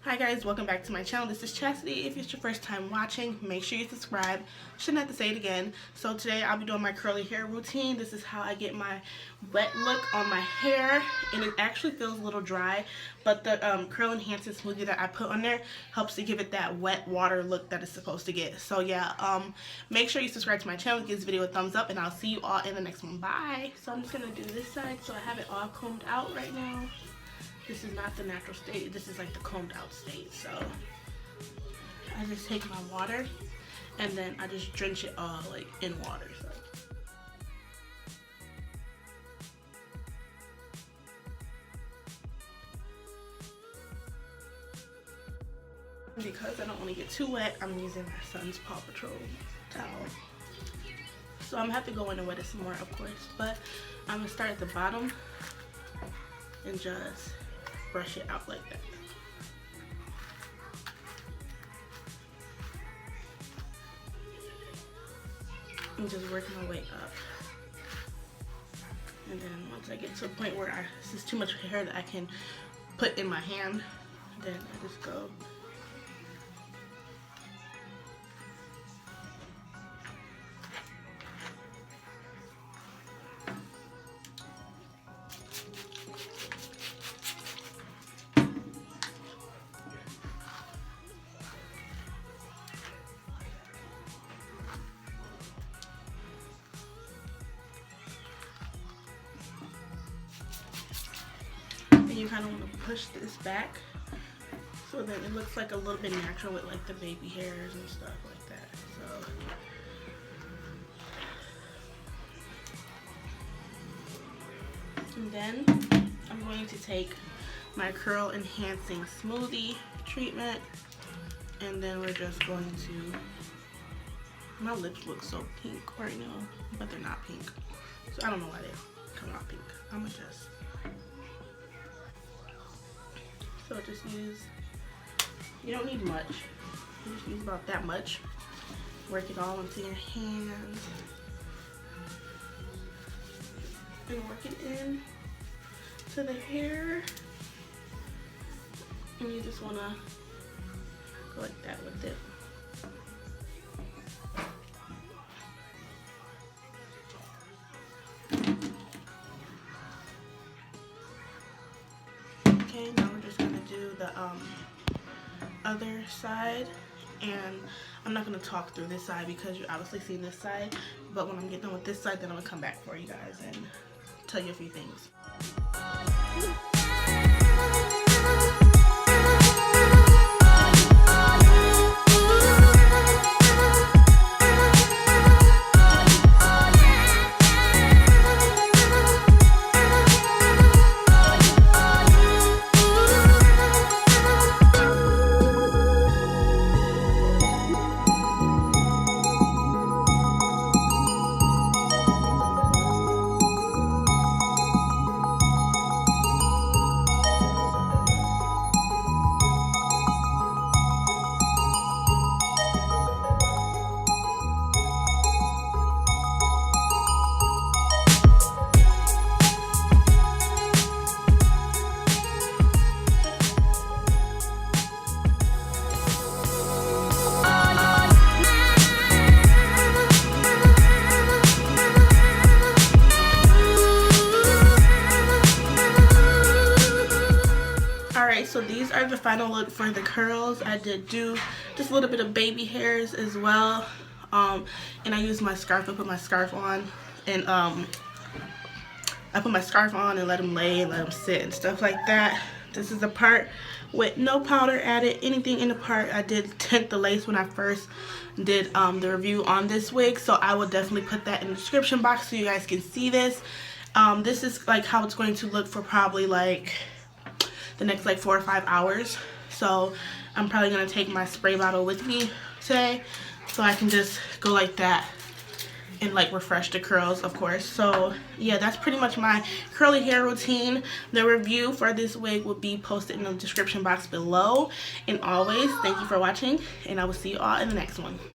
Hi guys, welcome back to my channel. This is Chastity. If it's your first time watching, make sure you subscribe. Shouldn't have to say it again. So today I'll be doing my curly hair routine. This is how I get my wet look on my hair, and it actually feels a little dry, but the curl enhancing smoothie that I put on there helps to give it that wet water look that it's supposed to get. So yeah, make sure you subscribe to my channel, give this video a thumbs up, and I'll see you all in the next one. Bye. So I'm just gonna do this side. So I have it all combed out right now. This is not the natural state. This is like the combed out state. So I just take my water and then I just drench it all like in water. So because I don't want to get too wet, I'm using my son's Paw Patrol towel. So I'm gonna have to go in and wet it some more, of course, but I'm gonna start at the bottom and just brush it out like that. And just work my way up. And then once I get to a point where this is too much hair that I can put in my hand, then I just go . You kind of want to push this back so that it looks like a little bit natural with like the baby hairs and stuff like that. So, and then I'm going to take my curl enhancing smoothie treatment, and then we're just going to, my lips look so pink right now, but they're not pink, so I don't know why they come out pink. I'm gonna just, so just use, you don't need much, you just use about that much. Work it all into your hands and work it in to the hair, and you just want to go like that with it. Okay, now we're just going to do the other side, and I'm not going to talk through this side because you're obviously seeing this side, but when I'm getting done with this side, then I'm going to come back for you guys and tell you a few things. So these are the final look for the curls. I did do just a little bit of baby hairs as well, and I used my scarf. I put my scarf on, and I put my scarf on and let them lay and let them sit and stuff like that. This is the part with no powder added, anything in the part. I did tint the lace when I first did the review on this wig, so I will definitely put that in the description box so you guys can see this. This is like how it's going to look for probably like the next like 4 or 5 hours. So I'm probably gonna take my spray bottle with me today so I can just go like that and like refresh the curls, of course. So yeah, that's pretty much my curly hair routine. The review for this wig will be posted in the description box below. And always, thank you for watching, and I will see you all in the next one.